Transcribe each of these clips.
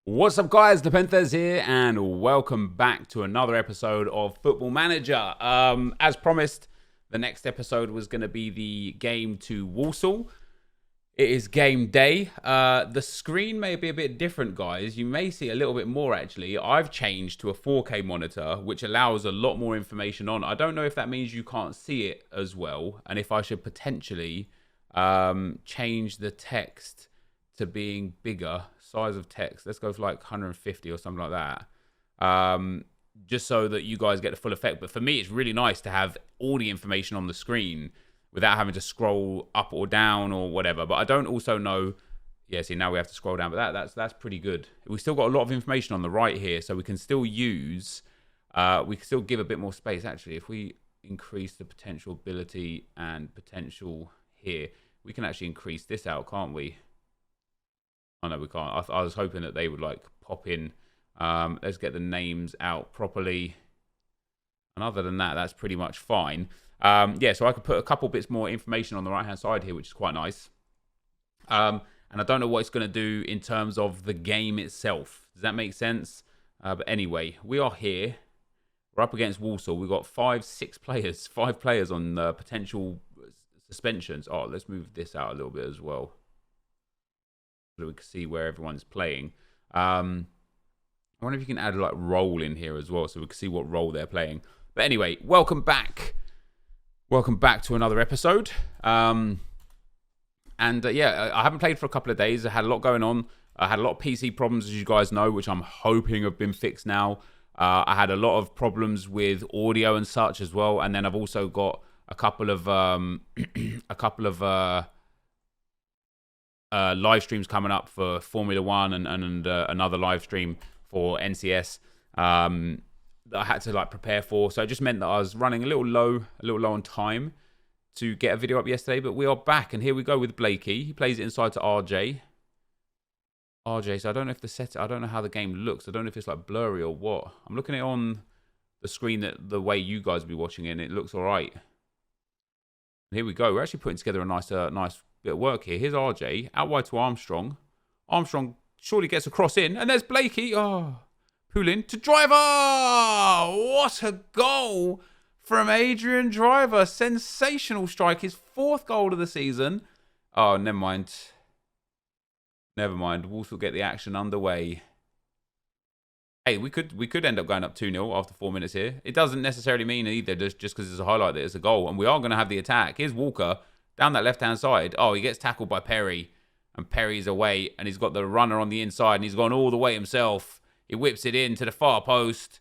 What's up, guys? Nepenthez here, and welcome back to another episode of Football Manager. As promised, the next episode was going to be the game to Walsall. It is game day. The screen may be a bit different, guys. You may see a little bit more, actually. I've changed to a 4K monitor, which allows a lot more information on. I don't know if that means you can't see it as well, and if I should potentially change the text to being bigger. Size of text, let's go for like 150 or something like that, just so that you guys get the full effect. But for me, it's really nice to have all the information on the screen without having to scroll up or down or whatever. But I don't also know, yeah, see, now we have to scroll down, but that's pretty good. We still got a lot of information on the right here, so we can still use, we can still give a bit more space. Actually, if we increase the potential ability and potential here, we can actually increase this out, can't we? Oh, no, we can't. I was hoping that they would, like, pop in. Let's get the names out properly. And other than that, that's pretty much fine. Yeah, so I could put a couple bits more information on the right-hand side here, which is quite nice. And I don't know what it's going to do in terms of the game itself. Does that make sense? But anyway, we are here. We're up against Walsall. We've got 5 players on potential suspensions. Oh, let's move this out a little bit as well, so we can see where everyone's playing. I wonder if you can add like role in here as well, so we can see what role they're playing. But anyway, welcome back. Welcome back to another episode. Yeah, I haven't played for a couple of days. I had a lot going on. I had a lot of PC problems, as you guys know, which I'm hoping have been fixed now. I had a lot of problems with audio and such as well, and then I've also got a couple of live streams coming up for Formula One and another live stream for NCS that I had to like prepare for. So it just meant that I was running a little low on time to get a video up yesterday. But we are back, and here we go with Blakey. He plays it inside to RJ. So I don't know if I don't know how the game looks. I don't know if it's like blurry or what. I'm looking at it on the screen that the way you guys will be watching it, and it looks all right. And here we go. We're actually putting together a nice bit of work here. Here's RJ, out wide to Armstrong. Armstrong surely gets a cross in, and there's Blakey. Oh, Poulin to Driver. What a goal from Adrian Driver. Sensational strike. His 4th goal of the season. Oh, never mind. Walsall get the action underway. Hey, we could end up going up 2-0 after 4 minutes here. It doesn't necessarily mean either just because it's a highlight that it's a goal. And we are going to have the attack. Here's Walker down that left-hand side. Oh, he gets tackled by Perry. And Perry's away. And he's got the runner on the inside. And he's gone all the way himself. He whips it in to the far post.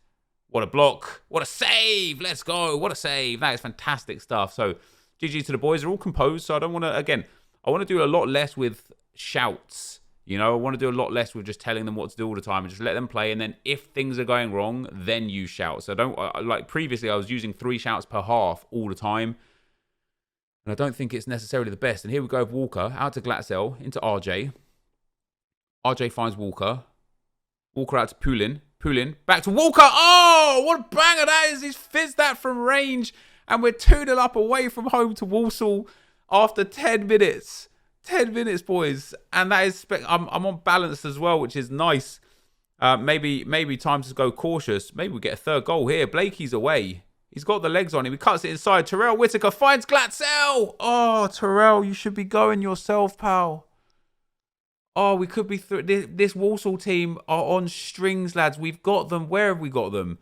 What a block. What a save. Let's go. What a save. That is fantastic stuff. So, GG to the boys. They're all composed. So I don't want to, again, I want to do a lot less with shouts. You know, I want to do a lot less with just telling them what to do all the time and just let them play. And then if things are going wrong, then you shout. So don't, like previously, I was using 3 shouts per half all the time. And I don't think it's necessarily the best. And here we go with Walker, out to Glatzel, into RJ. RJ finds Walker. Walker out to Poulin. Poulin, back to Walker. Oh, what a banger that is. He's fizzed that from range. And we're 2-0 up away from home to Walsall after 10 minutes. 10 minutes, boys. And that is, I'm on balance as well, which is nice. Maybe time to go cautious. Maybe we get a 3rd goal here. Blakey's away. He's got the legs on him. He cuts it inside. Terrell Whitaker finds Glatzel. Oh, Terrell, you should be going yourself, pal. Oh, we could be through. This Walsall team are on strings, lads. We've got them. Where have we got them?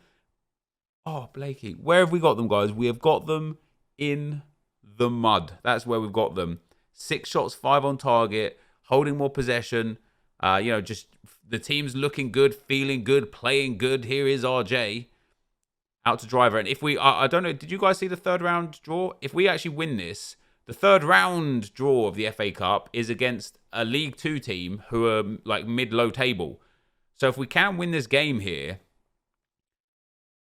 Oh, Blakey. Where have we got them, guys? We have got them in the mud. That's where we've got them. 6 shots, 5 on target, holding more possession. Just the team's looking good, feeling good, playing good. Here is RJ. Out to Driver. And if we, I don't know, did you guys see the 3rd round draw? If we actually win this, the 3rd round draw of the FA Cup is against a League 2 team who are like mid-low table. So if we can win this game here,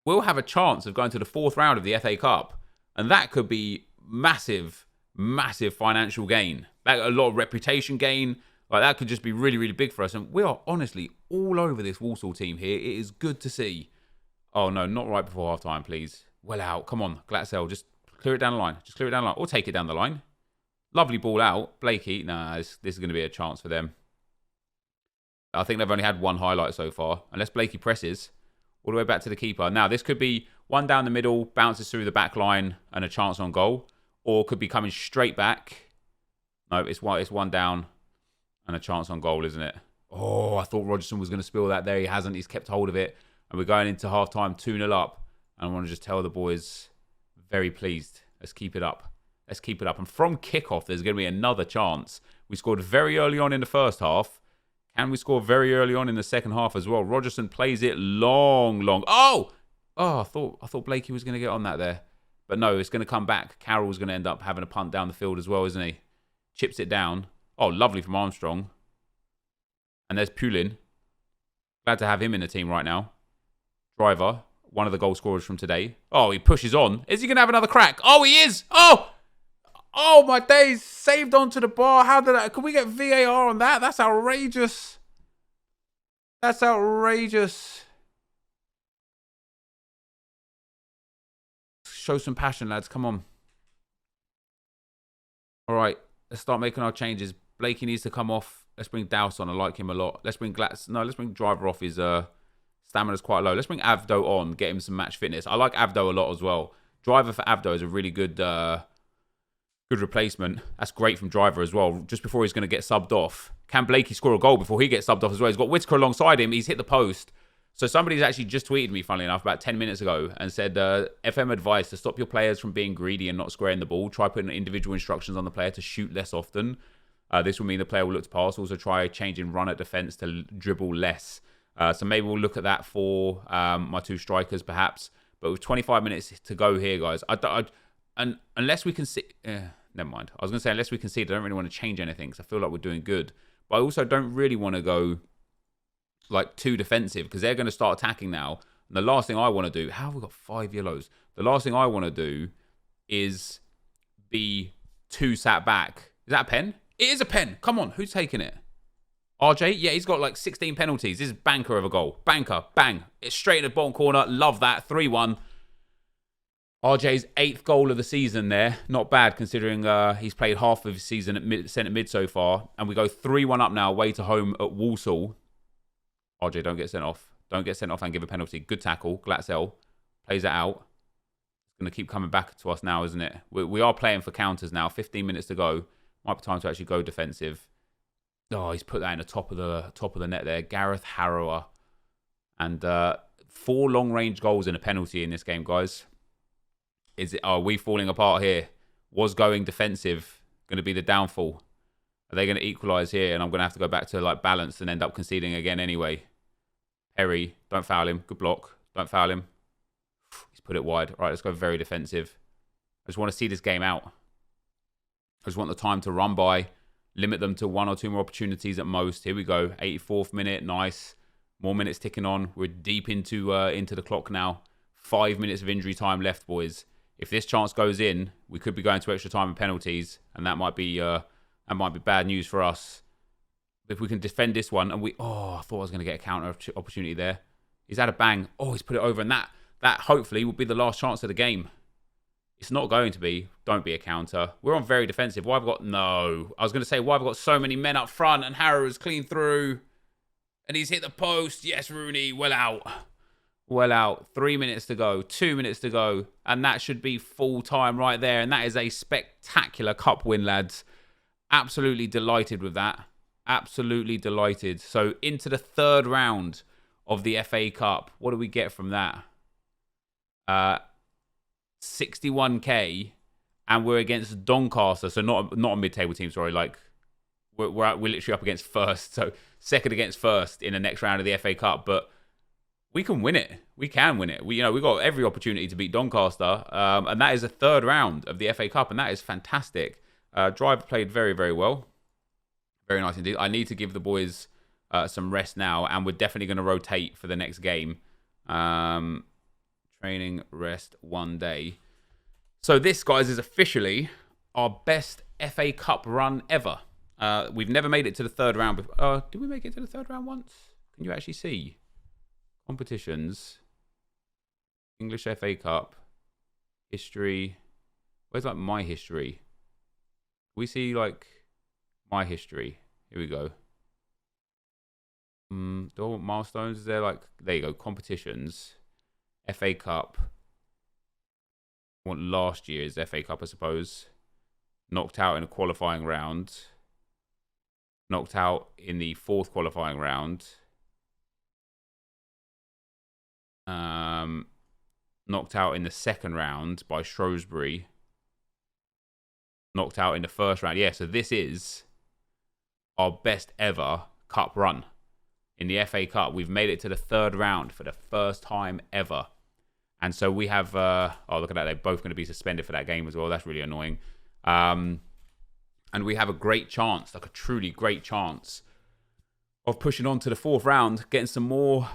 we'll have a chance of going to the 4th round of the FA Cup. And that could be massive financial gain. Like a lot of reputation gain. Like that could just be really, really big for us. And we are honestly all over this Walsall team here. It is good to see. Oh, no, not right before half-time, please. Well out. Come on, Glatzel. Just clear it down the line. Just clear it down the line. Or take it down the line. Lovely ball out. Blakey. Nah, this is going to be a chance for them. I think they've only had one highlight so far. Unless Blakey presses all the way back to the keeper. Now, this could be one down the middle, bounces through the back line, and a chance on goal. Or could be coming straight back. No, it's one down and a chance on goal, isn't it? Oh, I thought Rogerson was going to spill that there. He hasn't. He's kept hold of it. And we're going into half-time 2-0 up. And I want to just tell the boys, very pleased. Let's keep it up. Let's keep it up. And from kickoff, there's going to be another chance. We scored very early on in the first half. Can we score very early on in the second half as well? Rogerson plays it long. Oh! Oh, I thought Blakey was going to get on that there. But no, it's going to come back. Carroll's going to end up having a punt down the field as well, isn't he? Chips it down. Oh, lovely from Armstrong. And there's Pulin. Glad to have him in the team right now. Driver, one of the goal scorers from today. Oh, he pushes on. Is he going to have another crack? Oh, he is. Oh! Oh, my days. Saved onto the bar. How did that... Can we get VAR on that? That's outrageous. That's outrageous. Show some passion, lads. Come on. All right. Let's start making our changes. Blakey needs to come off. Let's bring Douse on. I like him a lot. Let's bring let's bring Driver off. His stamina's quite low. Let's bring Avdo on. Get him some match fitness. I like Avdo a lot as well. Driver for Avdo is a really good good replacement. That's great from Driver as well. Just before he's going to get subbed off. Can Blakey score a goal before he gets subbed off as well? He's got Whitaker alongside him. He's hit the post. So somebody's actually just tweeted me, funnily enough, about 10 minutes ago and said, FM advice to stop your players from being greedy and not squaring the ball. Try putting individual instructions on the player to shoot less often. This will mean the player will look to pass. Also try changing run at defense to dribble less. So maybe we'll look at that for my two strikers, perhaps. But with 25 minutes to go here, guys, and unless we can see... never mind. I was going to say, unless we concede, I don't really want to change anything because I feel like we're doing good. But I also don't really want to go like too defensive because they're going to start attacking now. And the last thing I want to do... How have we got 5 yellows? The last thing I want to do is be too sat back. Is that a pen? It is a pen. Come on. Who's taking it? RJ? Yeah, he's got like 16 penalties. This is banker of a goal. Banker. Bang. It's straight in the bottom corner. Love that. 3-1. RJ's 8th goal of the season there. Not bad considering he's played half of his season at centre mid so far. And we go 3-1 up now, away to home at Walsall. RJ, don't get sent off. Don't get sent off and give a penalty. Good tackle. Glatzel plays it out. It's going to keep coming back to us now, isn't it? We are playing for counters now. 15 minutes to go. Might be time to actually go defensive. Oh, he's put that in the top of the net there. Gareth Harrower. And 4 long-range goals and a penalty in this game, guys. Are we falling apart here? Was going defensive going to be the downfall? Are they going to equalise here? And I'm going to have to go back to like balance and end up conceding again anyway. Perry, don't foul him. Good block. Don't foul him. He's put it wide. All right, let's go very defensive. I just want to see this game out. I just want the time to run by. Limit them to 1 or 2 more opportunities at most. Here we go. 84th minute. Nice. More minutes ticking on. We're deep into the clock now. 5 minutes of injury time left, boys. If this chance goes in, we could be going to extra time and penalties, and that might be bad news for us. If we can defend this one, and I thought I was going to get a counter opportunity there. He's had a bang. Oh, he's put it over, and that hopefully will be the last chance of the game. It's not going to be. Don't be a counter. We're on very defensive. Why have I got... No. I was going to say, why have I got so many men up front, and Harrow's clean through, and he's hit the post. Yes, Rooney, well out. Well out. 3 minutes to go. 2 minutes to go. And that should be full time right there. And that is a spectacular cup win, lads. Absolutely delighted with that. Absolutely delighted. So into the 3rd round of the FA Cup. What do we get from that? 61k. And we're against Doncaster. So not a mid-table team, sorry. Like we're literally up against first. So 2nd against first in the next round of the FA Cup. But we can win it. We can win it. We've got every opportunity to beat Doncaster. And that is the 3rd round of the FA Cup. And that is fantastic. Driver played very, very well. Very nice indeed. I need to give the boys some rest now. And we're definitely going to rotate for the next game. Training, rest, 1 day. So this, guys, is officially our best FA Cup run ever. We've never made it to the 3rd round before. Did we make it to the 3rd round once? Can you actually see? Competitions, English FA Cup, history. Where's like my history? We see like my history. Here we go. Milestones, is there like, there you go, competitions, FA Cup. Want last year's FA Cup, I suppose. Knocked out in a qualifying round. Knocked out in the 4th qualifying round. Knocked out in the 2nd round by Shrewsbury. Knocked out in the 1st round. Yeah, so this is our best ever cup run. In the FA Cup, we've made it to the 3rd round for the first time ever. And so we have... oh, look at that. They're both going to be suspended for that game as well. That's really annoying. And we have a great chance, like a truly great chance, of pushing on to the 4th round, getting some more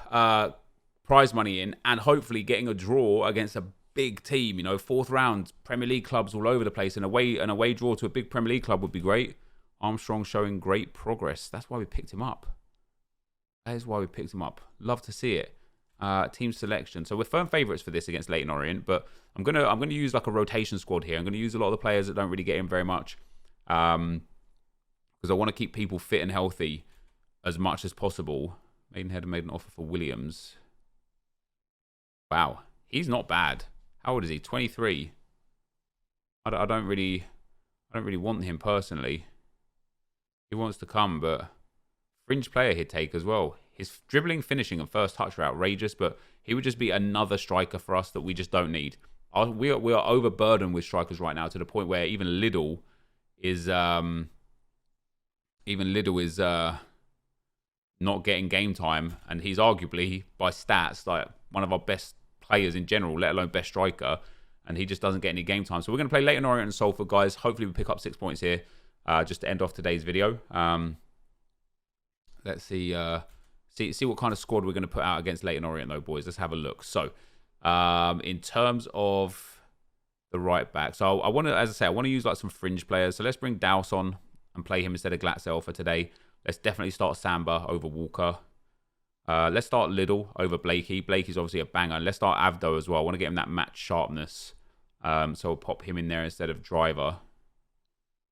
prize money in, and hopefully getting a draw against a big team. You know, 4th round, Premier League clubs all over the place. An away draw to a big Premier League club would be great. Armstrong showing great progress. That's why we picked him up. That is why we picked him up. Love to see it. Team selection. So we're firm favourites for this against Leyton Orient, but I'm gonna use like a rotation squad here. I'm gonna use a lot of the players that don't really get in very much, because I want to keep people fit and healthy as much as possible. Maidenhead made an offer for Williams. Wow, he's not bad. How old is he? 23. I don't really want him personally. He wants to come, but fringe player he'd take as well. His dribbling, finishing, and first touch are outrageous, but he would just be another striker for us that we just don't need. We are overburdened with strikers right now to the point where even Liddell is not getting game time, and he's arguably by stats like one of our best players in general, let alone best striker, and he just doesn't get any game time. So we're going to play Leyton Orient and Salford, guys. Hopefully we pick up 6 points here, just to end off today's video. Let's see what kind of squad we're going to put out against Leyton Orient, though, boys. Let's have a look. So, in terms of the right back, so I want to, as I say, I want to use like some fringe players. So let's bring Dowse on and play him instead of Glatzel for today. Let's definitely start Samba over Walker. Let's start Liddell over Blakey. Blakey's obviously a banger. Let's start Avdo as well. I want to get him that match sharpness. So we'll pop him in there instead of Driver.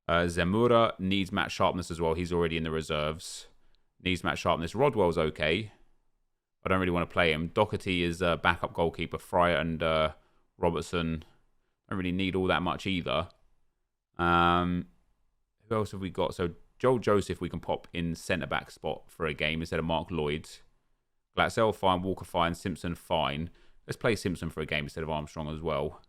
Zemura needs match sharpness as well. He's already in the reserves. Needs match sharpness. Rodwell's okay. I don't really want to play him. Doherty is a backup goalkeeper. Fryer and Robertson don't really need all that much either. Who else have we got? So Joel Joseph we can pop in centre-back spot for a game instead of Mark Lloyd. Glatzel fine. Walker fine. Simpson fine. Let's play Simpson for a game instead of Armstrong as well.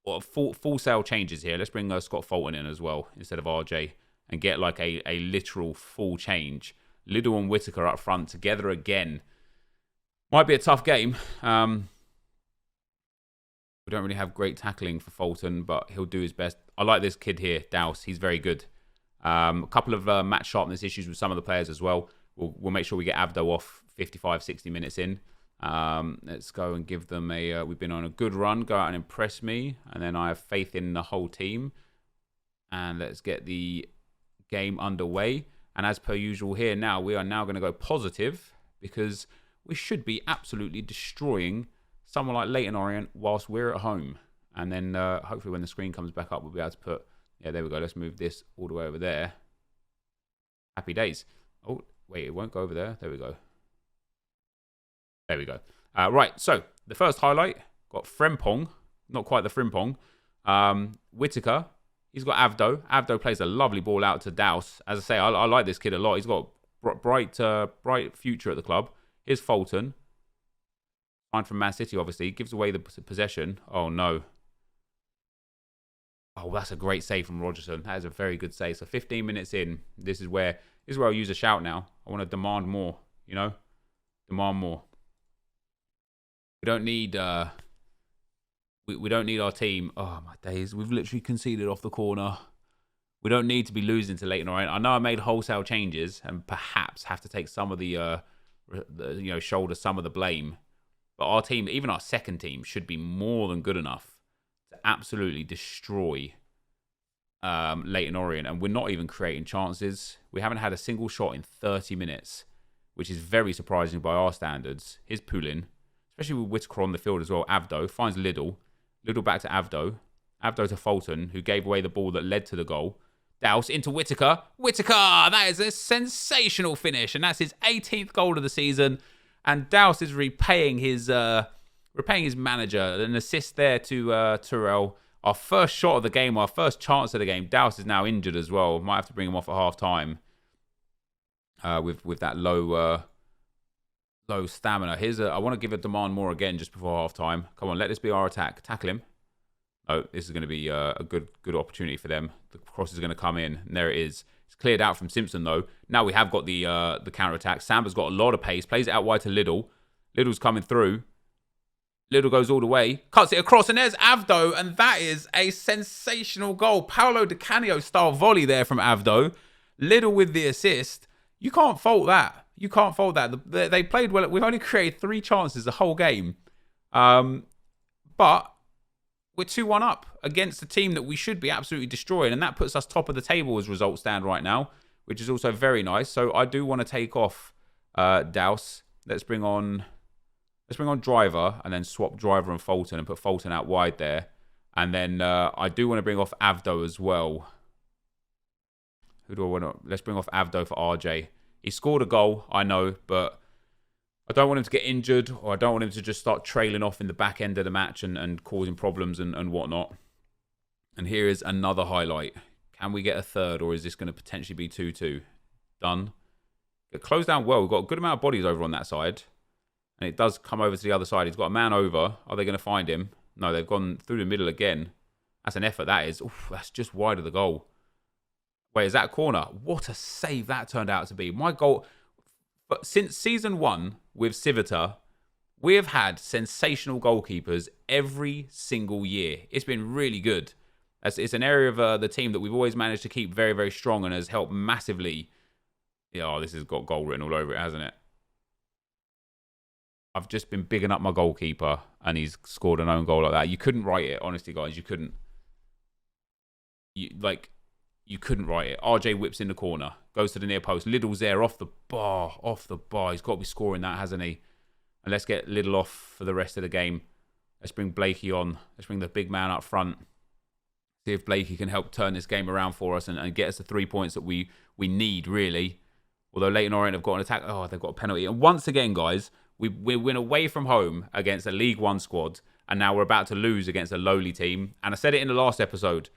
Well, full sale changes here. Let's bring Scott Fulton in as well instead of RJ and get like a literal full change. Liddell and Whittaker up front together again. Might be a tough game. We don't really have great tackling for Fulton, but he'll do his best. I like this kid here, Dowse. He's very good. A couple of match sharpness issues with some of the players as well. We'll make sure we get Avdo off 55, 60 minutes in. Let's go and give them a... we've been on a good run. Go out and impress me. And then I have faith in the whole team. And let's get the game underway. And as per usual here now, we are now going to go positive because we should be absolutely destroying someone like Leyton Orient whilst we're at home. And then hopefully when the screen comes back up, we'll be able to put... Yeah, there we go. Let's move this all the way over there. Happy days. Oh, wait, it won't go over there. There we go. There we go. Right, so the first highlight, got Frimpong. Not quite the Frimpong. Whittaker. He's got Avdo. Avdo plays a lovely ball out to Dowse. As I say, I like this kid a lot. He's got bright future at the club. Here's Fulton. Fine from Man City, obviously. Gives away the possession. Oh, no. Oh, that's a great save from Rogerson. That is a very good save. So 15 minutes in, this is where I'll use a shout now. I want to demand more, you know? Demand more. We don't need... We don't need our team. Oh, my days. We've literally conceded off the corner. We don't need to be losing to Leyton Orient. I know I made wholesale changes and perhaps have to take some of the shoulder some of the blame. But our team, even our second team, should be more than good enough to absolutely destroy Leyton Orient. And we're not even creating chances. We haven't had a single shot in 30 minutes, which is very surprising by our standards. Here's Poulin, especially with Whittaker on the field as well. Avdo finds Liddell. Liddell back to Avdo. Avdo to Fulton, who gave away the ball that led to the goal. Douse into Whittaker. Whittaker! That is a sensational finish. And that's his 18th goal of the season. And Douse is repaying his manager. An assist there to Terrell. Our first shot of the game, our first chance of the game. Douse is now injured as well. Might have to bring him off at half-time. With that low stamina. I want to give a demand more again just before half-time. Come on, let this be our attack. Tackle him. Oh, this is going to be a good opportunity for them. The cross is going to come in, and there it is. It's cleared out from Simpson, though. Now we have got the counter-attack. Samba's got a lot of pace. Plays it out wide to Liddle. Liddle's coming through. Liddle goes all the way. Cuts it across, and there's Avdo, and that is a sensational goal. Paolo Di Canio-style volley there from Avdo. Liddle with the assist. You can't fault that. You can't fault that. They played well. We've only created 3 chances the whole game. But we're 2-1 up against a team that we should be absolutely destroying. And that puts us top of the table as results stand right now, which is also very nice. So I do want to take off Douse. Let's bring on Driver and then swap Driver and Fulton and put Fulton out wide there. And then I do want to bring off Avdo as well. Who do I want to... Let's bring off Avdo for RJ. He scored a goal, I know, but I don't want him to get injured, or I don't want him to just start trailing off in the back end of the match and causing problems and whatnot. And here is another highlight. Can we get a third, or is this going to potentially be 2-2? Done. It closed down well. We've got a good amount of bodies over on that side. And it does come over to the other side. He's got a man over. Are they going to find him? No, they've gone through the middle again. That's an effort, that is. Oof, that's just wide of the goal. Wait, is that a corner? What a save that turned out to be. My goal... But since season 1 with Civita, we have had sensational goalkeepers every single year. It's been really good. It's an area of the team that we've always managed to keep very, very strong and has helped massively. Oh, this has got goal written all over it, hasn't it? I've just been bigging up my goalkeeper and he's scored an own goal like that. You couldn't write it, honestly, guys. You couldn't. You couldn't write it. RJ whips in the corner. Goes to the near post. Liddle's there off the bar. Off the bar. He's got to be scoring that, hasn't he? And let's get Liddle off for the rest of the game. Let's bring Blakey on. Let's bring the big man up front. See if Blakey can help turn this game around for us and get us the 3 points that we need, really. Although Leyton Orient have got an attack. Oh, they've got a penalty. And once again, guys, we win away from home against a League One squad. And now we're about to lose against a lowly team. And I said it in the last episode.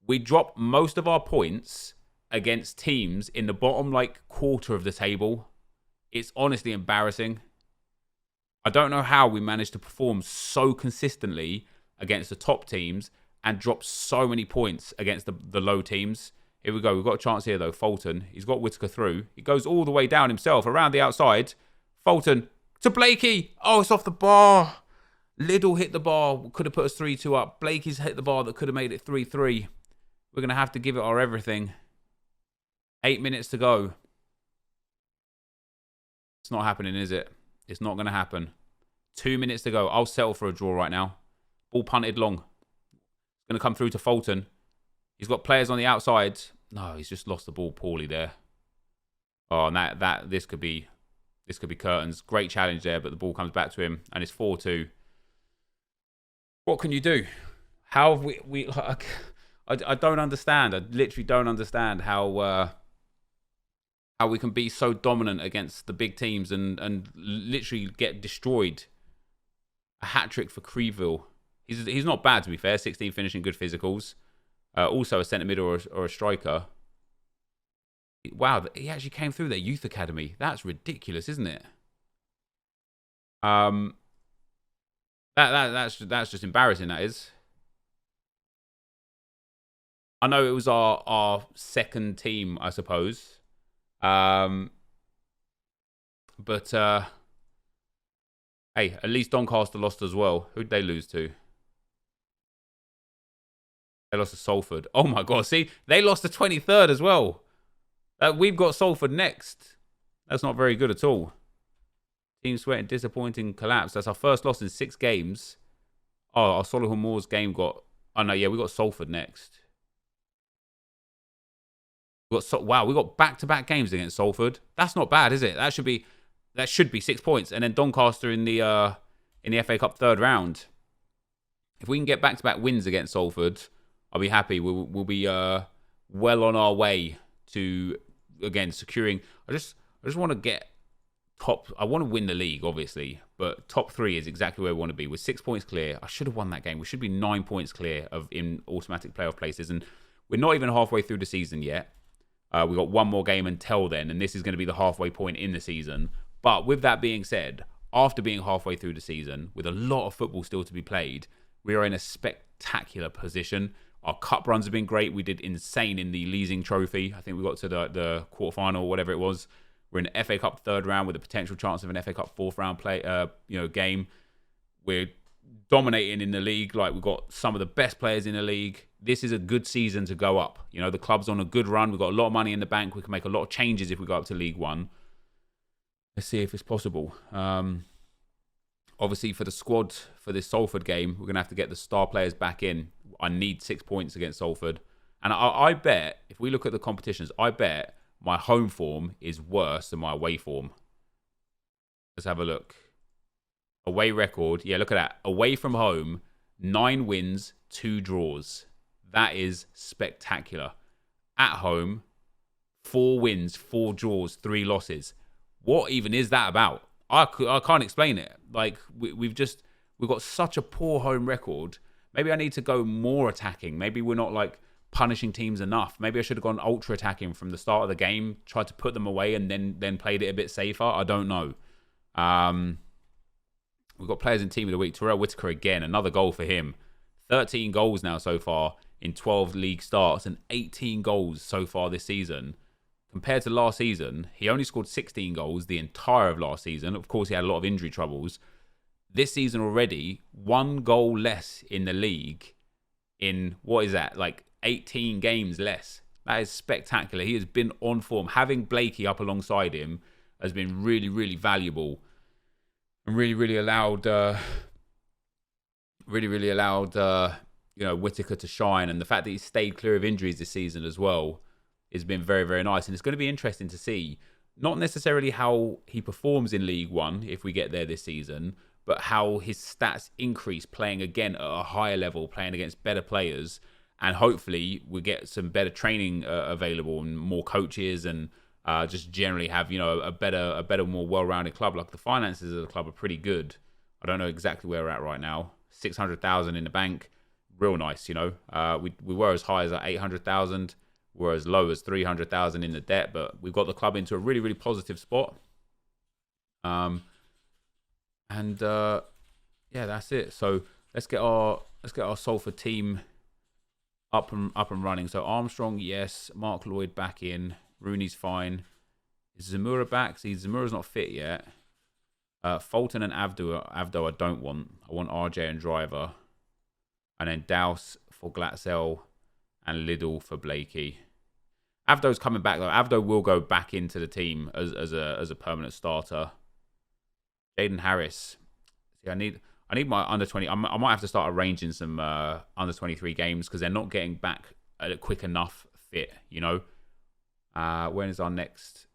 We drop most of our points against teams in the bottom, quarter of the table. It's honestly embarrassing. I don't know how we managed to perform so consistently against the top teams and drop so many points against the low teams. Here we go. We've got a chance here, though. Fulton. He's got Whittaker through. He goes all the way down himself, around the outside. Fulton to Blakey. Oh, it's off the bar. Liddle hit the bar. Could have put us 3-2 up. Blakey's hit the bar that could have made it 3-3. We're going to have to give it our everything. 8 minutes to go. It's not happening, is it? It's not going to happen. 2 minutes to go. I'll settle for a draw right now. Ball punted long. It's going to come through to Fulton. He's got players on the outside. No, he's just lost the ball poorly there. Oh, and this could be curtains. Great challenge there, but the ball comes back to him, and it's 4-2. What can you do? How have we I don't understand. I literally don't understand how we can be so dominant against the big teams and literally get destroyed. A hat-trick for Creville. He's not bad, to be fair. 16 finishing, good physicals. Also a centre mid or a striker. Wow, he actually came through their youth academy. That's ridiculous, isn't it? That's just embarrassing, that is. I know it was our second team, I suppose. But hey, at least Doncaster lost as well. Who'd they lose to? They lost to Salford. Oh my God, see? They lost to 23rd as well. We've got Salford next. That's not very good at all. Team sweating, disappointing collapse. That's our first loss in 6 games. Oh, our Solihull Moors game got... Oh no, yeah, we got Salford next. Wow, we got back-to-back games against Salford. That's not bad, is it? That should be 6 points. And then Doncaster in the FA Cup third round. If we can get back-to-back wins against Salford, I'll be happy. We'll be well on our way to, again, securing. I just want to get top. I want to win the league, obviously, but top 3 is exactly where we want to be. We're 6 points clear. I should have won that game. We should be 9 points clear of in automatic playoff places, and we're not even halfway through the season yet. We got one more game until then, and this is going to be the halfway point in the season. But with that being said, after being halfway through the season, with a lot of football still to be played, we are in a spectacular position. Our cup runs have been great. We did insane in the Leasing Trophy. I think we got to the quarterfinal, whatever it was. We're in the FA Cup 3rd round with a potential chance of an FA Cup 4th round game. We're dominating in the league. Like, we've got some of the best players in the league. This is a good season to go up. You know, the club's on a good run. We've got a lot of money in the bank. We can make a lot of changes if we go up to League One. Let's see if it's possible. Obviously, for the squad for this Salford game, we're going to have to get the star players back in. I need 6 points against Salford. And I bet, if we look at the competitions, I bet my home form is worse than my away form. Let's have a look. Away record. Yeah, look at that. Away from home, 9 wins, 2 draws. That is spectacular. At home, 4 wins, 4 draws, 3 losses. What even is that about? I can't explain it. Like, we've got such a poor home record. Maybe I need to go more attacking. Maybe we're not, like, punishing teams enough. Maybe I should have gone ultra attacking from the start of the game, tried to put them away, and then played it a bit safer. I don't know. We've got players in Team of the Week. Terrell Whitaker again, another goal for him. 13 goals now so far in 12 league starts and 18 goals so far this season. Compared to last season, he only scored 16 goals the entire of last season. Of course, he had a lot of injury troubles. This season already, 1 goal less in the league in, what is that, like 18 games less. That is spectacular. He has been on form. Having Blakey up alongside him has been really, really valuable and really allowed Whitaker to shine. And the fact that he's stayed clear of injuries this season as well has been very, very nice. And it's going to be interesting to see, not necessarily how he performs in League One if we get there this season, but how his stats increase playing again at a higher level, playing against better players. And hopefully we get some better training available and more coaches, and just generally have, a better, more well-rounded club. Like, the finances of the club are pretty good. I don't know exactly where we're at right now. 600,000 in the bank, real nice. We were as high as 800,000. We're as low as 300,000 in the debt, but we've got the club into a really, really positive spot. Yeah, that's it. So let's get our Salford team up and running. So Armstrong, yes. Mark Lloyd back in. Rooney's fine. Is Zamura back? See, Zamura's not fit yet. Fulton and Avdo I don't want. I want RJ and Driver. And then Douse for Glatzel and Liddell for Blakey. Avdo's coming back though. Avdo will go back into the team as a permanent starter. Jaden Harris. See, I need my under 20. I might have to start arranging some under 23 games because they're not getting back at a quick enough fit. When is our next?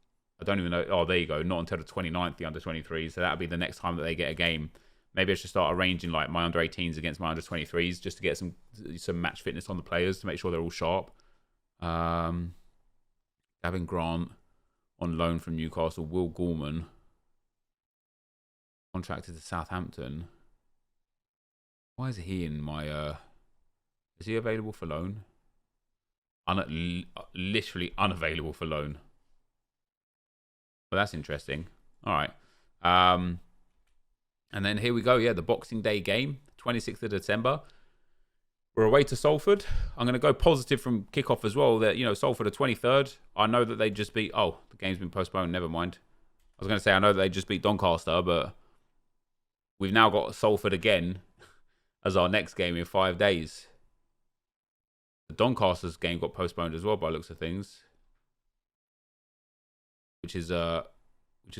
I don't even know. Oh, there you go. Not until the 29th, the under 23s. So that'll be the next time that they get a game. Maybe I should start arranging like my under 18s against my under 23s just to get some match fitness on the players to make sure they're all sharp. Gavin Grant on loan from Newcastle. Will Gorman contracted to Southampton. Why is he in my? Is he available for loan? Literally unavailable for loan. Well, that's interesting. All right. And then here we go. Yeah, the Boxing Day game, 26th of December. We're away to Salford. I'm going to go positive from kickoff as well. That Salford are 23rd. I know that they just beat. Oh, the game's been postponed. Never mind. I was going to say I know that they just beat Doncaster, but we've now got Salford again as our next game in 5 days. The Doncaster's game got postponed as well by looks of things, which is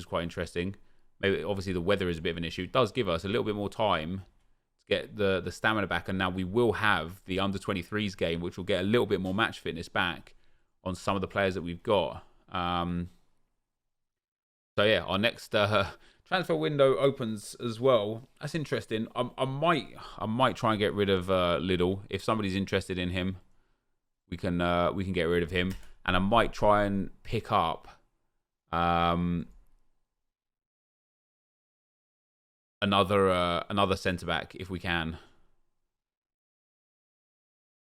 quite interesting. Maybe obviously the weather is a bit of an issue. It does give us a little bit more time to get the stamina back, and now we will have the under 23s game, which will get a little bit more match fitness back on some of the players that we've got. So yeah, our next transfer window opens as well. That's interesting. I might try and get rid of Liddell if somebody's interested in him. we can get rid of him, and I might try and pick up another centre back if we can.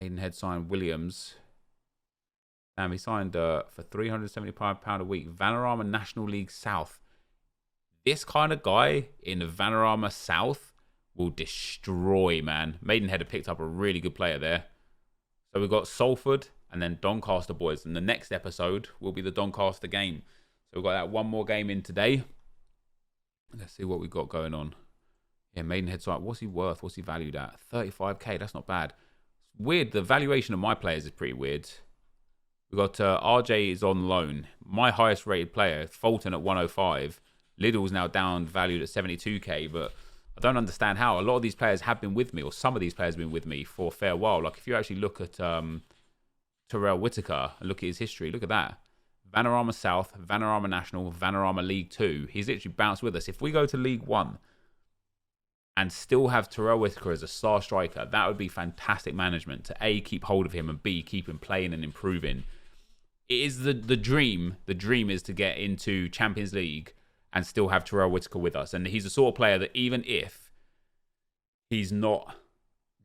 Maidenhead signed Williams. He signed for £375 a week. Vanarama National League South. This kind of guy in Vanarama South will destroy, man. Maidenhead have picked up a really good player there. So we've got Salford and then Doncaster boys. And the next episode will be the Doncaster game. So we've got that one more game in today. Let's see what we've got going on. Yeah, Maidenhead side. What's he worth? What's he valued at? 35k. That's not bad. Weird. The valuation of my players is pretty weird. We've got RJ is on loan. My highest rated player, Fulton at 105. Liddell's now down, valued at 72k, but I don't understand how. A lot of these players have been with me, or some of these players have been with me for a fair while. Like, if you actually look at Terrell Whitaker and look at his history, look at that. Vanarama South, Vanarama National, Vanarama League 2. He's literally bounced with us. If we go to League 1 and still have Terrell Whitaker as a star striker, that would be fantastic management to A, keep hold of him, and B, keep him playing and improving. It is the dream. The dream is to get into Champions League and still have Terrell Whitaker with us. And he's the sort of player that even if he's not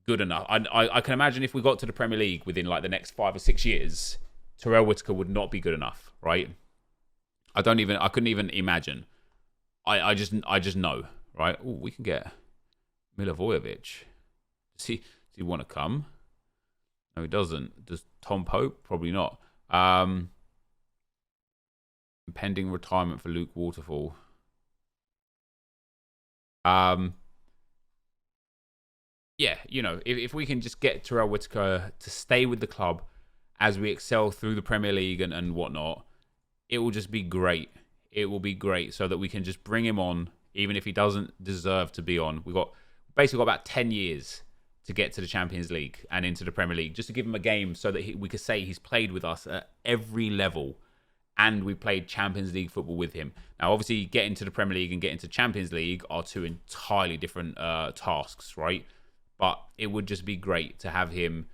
good enough, I can imagine if we got to the Premier League within like the next 5 or 6 years, Terrell Whitaker would not be good enough, right? I couldn't even imagine. I just know, right? Oh, we can get Milivojevic. Does he want to come? No, he doesn't. Does Tom Pope? Probably not. Impending retirement for Luke Waterfall. Yeah, you know, if we can just get Terrell Whitaker to stay with the club as we excel through the Premier League and whatnot, it will just be great. It will be great so that we can just bring him on, even if he doesn't deserve to be on. We've got about 10 years to get to the Champions League and into the Premier League, just to give him a game so that we could say he's played with us at every level and we played Champions League football with him. Now, obviously, getting to the Premier League and getting to Champions League are two entirely different tasks, right? But it would just be great to have him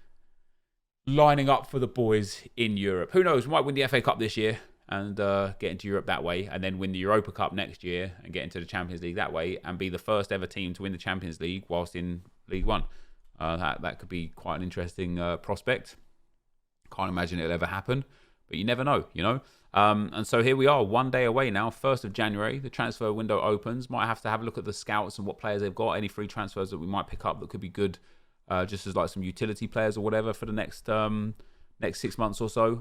lining up for the boys in Europe. Who knows? We might win the FA Cup this year and get into Europe that way, and then win the Europa Cup next year and get into the Champions League that way, and be the first ever team to win the Champions League whilst in League One. That could be quite an interesting prospect. Can't imagine it'll ever happen, but you never know, you know. And so here we are, one day away now, 1st of January. The transfer window opens. Might have to have a look at the scouts and what players they've got, any free transfers that we might pick up that could be good, just as like some utility players or whatever for the next 6 months or so.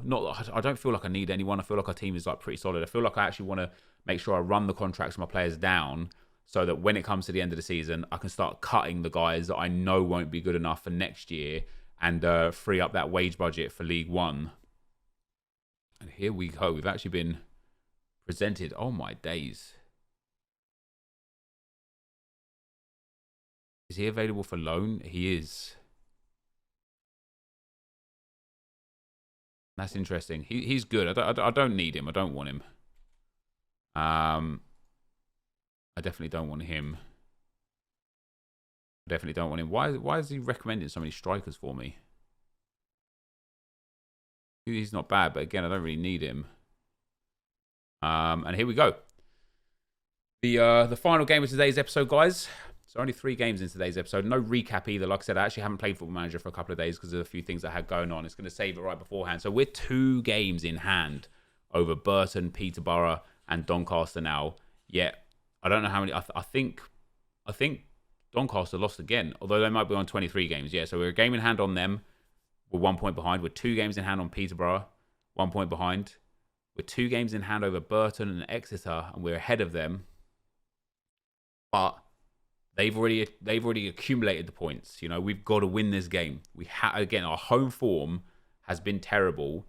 I don't feel like I need anyone. I feel like our team is like pretty solid. I feel like I actually want to make sure I run the contracts of my players down so that when it comes to the end of the season, I can start cutting the guys that I know won't be good enough for next year and free up that wage budget for League One. And here we go. We've actually been presented. Oh, my days. Is he available for loan? He is. That's interesting. He's good. I don't need him. I don't want him. I definitely don't want him. I definitely don't want him. Why is he recommending so many strikers for me? He's not bad, but again, I don't really need him. And here we go. The final game of today's episode, guys. So only 3 games in today's episode. No recap either. Like I said, I actually haven't played Football Manager for a couple of days because of a few things I had going on. It's going to save it right beforehand. So we're 2 games in hand over Burton, Peterborough, and Doncaster now. Yet I don't know how many. I think Doncaster lost again, although they might be on 23 games. Yeah, so we're a game in hand on them. We're 1 point behind. We're 2 games in hand on Peterborough, 1 point behind. We're 2 games in hand over Burton and Exeter, and we're ahead of them. But they've already accumulated the points. You know, we've got to win this game. Again, our home form has been terrible.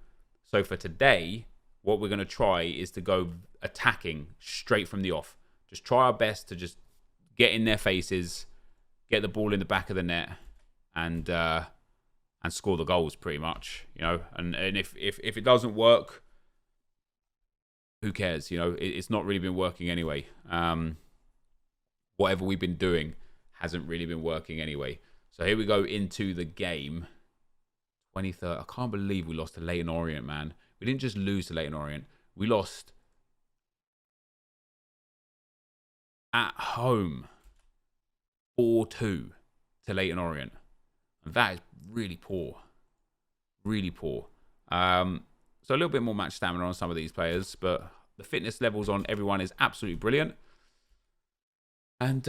So for today, what we're going to try is to go attacking straight from the off. Just try our best to just get in their faces, get the ball in the back of the net, and score the goals, pretty much. You know, and if it doesn't work, who cares? You know, it's not really been working anyway. Whatever we've been doing hasn't really been working anyway. So here we go into the game. 23rd. I can't believe we lost to Leyton Orient, man. We didn't just lose to Leyton Orient. We lost at home 4-2 to Leyton Orient. And that is really poor. Really poor. So a little bit more match stamina on some of these players, but the fitness levels on everyone is absolutely brilliant. And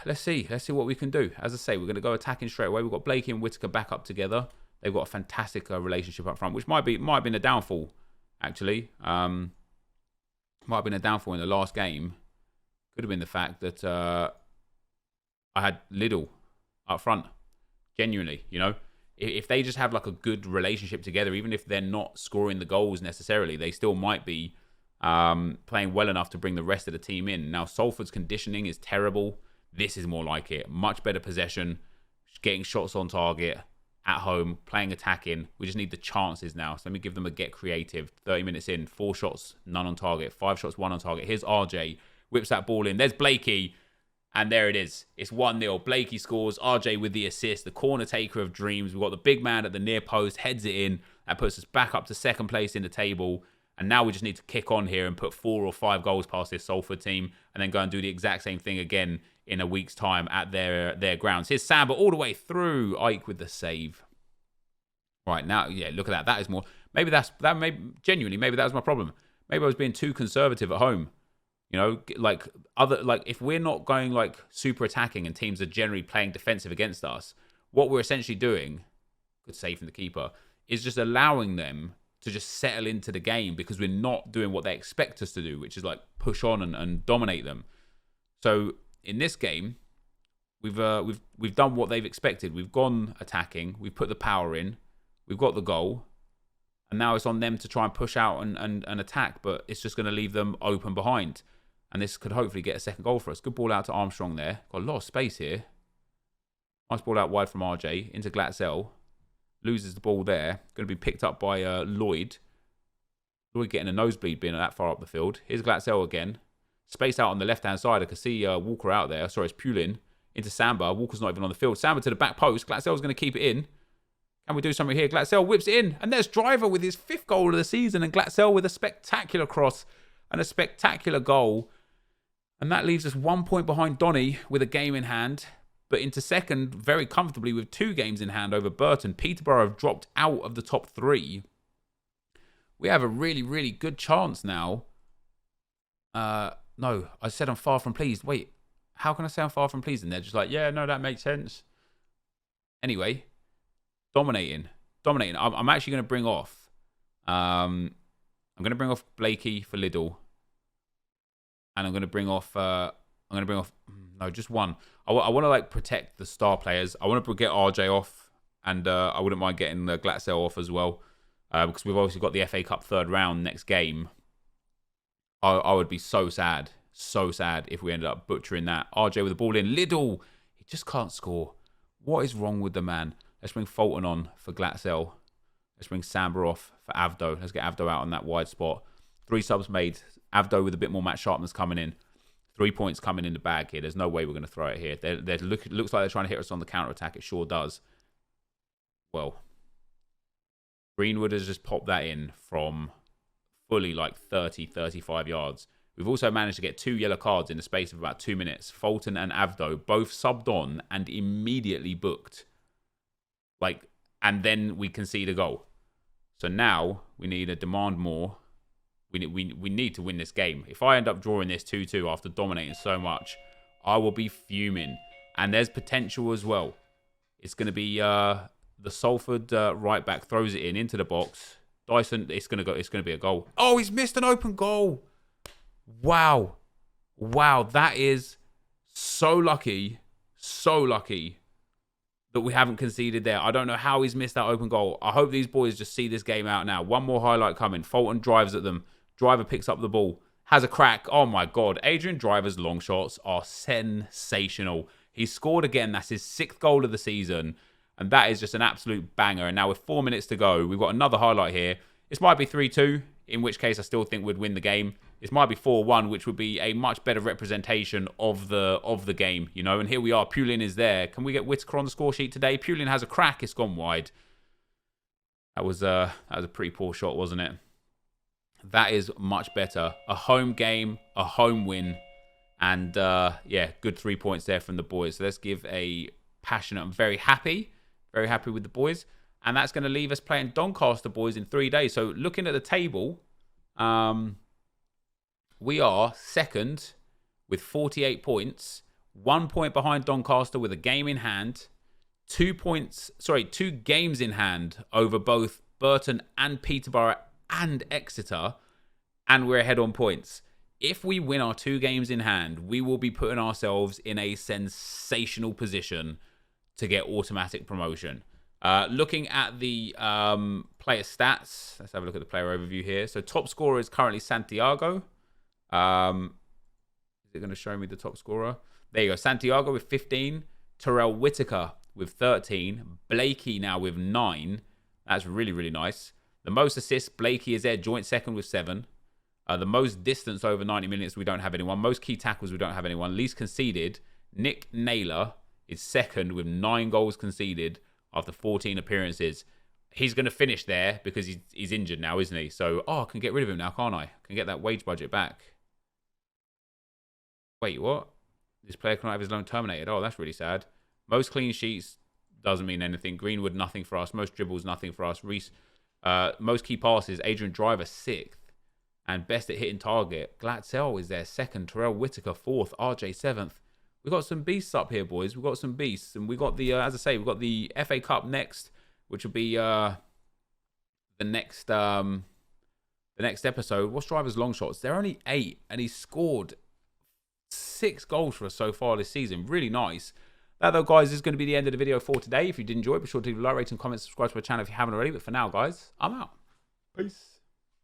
let's see what we can do. As I say, we're going to go attacking straight away. We've got Blakey and Whittaker back up together. They've got a fantastic relationship up front, which might have been a downfall, actually. Might have been a downfall in the last game. Could have been the fact that I had Liddell up front. Genuinely, you know. If they just have like a good relationship together, even if they're not scoring the goals necessarily, they still might be playing well enough to bring the rest of the team in. Now, Salford's conditioning is terrible. This is more like it. Much better possession, getting shots on target at home, playing attacking. We just need the chances now. So let me give them a get creative. 30 minutes in, 4 shots, none on target. 5 shots, 1 on target. Here's RJ, whips that ball in. There's Blakey. And there it is. It's 1-0. Blakey scores. RJ with the assist. The corner taker of dreams. We've got the big man at the near post. Heads it in. That puts us back up to second place in the table. And now we just need to kick on here and put 4 or 5 goals past this Salford team. And then go and do the exact same thing again in a week's time at their grounds. Here's Samba all the way through. Ike with the save. Right, now, yeah, look at that. That is more... Maybe that was my problem. Maybe I was being too conservative at home. You know, if we're not going like super attacking and teams are generally playing defensive against us, what we're essentially doing, good save from the keeper, is just allowing them to just settle into the game because we're not doing what they expect us to do, which is like push on and dominate them. So in this game, we've done what they've expected. We've gone attacking, we've put the power in, we've got the goal, and now it's on them to try and push out and attack, but it's just going to leave them open behind. And this could hopefully get a second goal for us. Good ball out to Armstrong there. Got a lot of space here. Nice ball out wide from RJ into Glatzel. Loses the ball there. Going to be picked up by Lloyd. Lloyd getting a nosebleed being that far up the field. Here's Glatzel again. Space out on the left-hand side. I can see Walker out there. Sorry, it's Pulin. Into Samba. Walker's not even on the field. Samba to the back post. Glatzel's going to keep it in. Can we do something here? Glatzel whips it in. And there's Driver with his 5th goal of the season. And Glatzel with a spectacular cross and a spectacular goal. And that leaves us 1 point behind Donny with a game in hand. But into second very comfortably with 2 games in hand over Burton. Peterborough have dropped out of the top 3. We have a really, really good chance now. No, I said I'm far from pleased. Wait, how can I say I'm far from pleased? And they're just like, yeah, no, that makes sense. Anyway, dominating. I'm actually going to bring off. I'm going to bring off Blakey for Liddell. And I'm going to bring off... no, just one. I want to like protect the star players. I want to get RJ off. And I wouldn't mind getting the Glatzel off as well. Because we've obviously got the FA Cup 3rd round next game. I would be so sad. So sad if we ended up butchering that. RJ with the ball in. Liddell. He just can't score. What is wrong with the man? Let's bring Fulton on for Glatzel. Let's bring Samba off for Avdo. Let's get Avdo out on that wide spot. 3 subs made. Avdo with a bit more match sharpness coming in. 3 points coming in the bag here. There's no way we're going to throw it here. It looks like they're trying to hit us on the counter-attack. It sure does. Well, Greenwood has just popped that in from fully like 30, 35 yards. We've also managed to get 2 yellow cards in the space of about 2 minutes. Fulton and Avdo both subbed on and immediately booked. And then we concede a goal. So now we need to demand more. We need to win this game. If I end up drawing this 2-2 after dominating so much, I will be fuming. And there's potential as well. It's going to be the Salford right back throws it into the box. Dyson, it's going to be a goal. Oh, he's missed an open goal. Wow, that is so lucky that we haven't conceded there. I don't know how he's missed that open goal. I hope these boys just see this game out now. One more highlight coming. Fulton drives at them. Driver picks up the ball. Has a crack. Oh my God. Adrian Driver's long shots are sensational. He's scored again. That's his 6th goal of the season. And that is just an absolute banger. And now with 4 minutes to go, we've got another highlight here. This might be 3-2, in which case I still think we'd win the game. This might be 4-1, which would be a much better representation of the game, you know. And here we are. Pulin is there. Can we get Whittaker on the score sheet today? Pulin has a crack. It's gone wide. That was a pretty poor shot, wasn't it? That is much better. A home game, a home win. And, yeah, good 3 points there from the boys. So let's give a passionate... I'm very happy with the boys. And that's going to leave us playing Doncaster boys in 3 days. So looking at the table, we are second with 48 points. 1 point behind Doncaster with a game in hand. 2 games in hand over both Burton and Peterborough and Exeter. And we're ahead on points. If we win our 2 games in hand, we will be putting ourselves in a sensational position to get automatic promotion. Looking at the player stats, let's have a look at the player overview here. So top scorer is currently Santiago. Is it going to show me the top scorer? There you go. Santiago with 15. Terrell Whitaker with 13. Blakey now with 9. That's really, really nice. The most assists, Blakey is there, joint second with 7. The most distance over 90 minutes, we don't have anyone. Most key tackles, we don't have anyone. Least conceded, Nick Naylor is second with 9 goals conceded after 14 appearances. He's going to finish there because he's injured now, isn't he? So, I can get rid of him now, can't I? Can get that wage budget back. Wait, what? This player cannot have his loan terminated. Oh, that's really sad. Most clean sheets doesn't mean anything. Greenwood, nothing for us. Most dribbles, nothing for us. Reese, most key passes, Adrian Driver, 6th. And best at hitting target. Glatzel is there, 2nd. Terrell Whitaker, 4th. RJ, 7th. We've got some beasts up here, boys. We've got some beasts. And we've got the, as I say, we've got the FA Cup next, which will be the next episode. What's Driver's long shots? They're only 8. And he's scored 6 goals for us so far this season. Really nice. That, though, guys, is going to be the end of the video for today. If you did enjoy it, be sure to leave a like, rate, and comment, subscribe to my channel if you haven't already. But for now, guys, I'm out. Peace.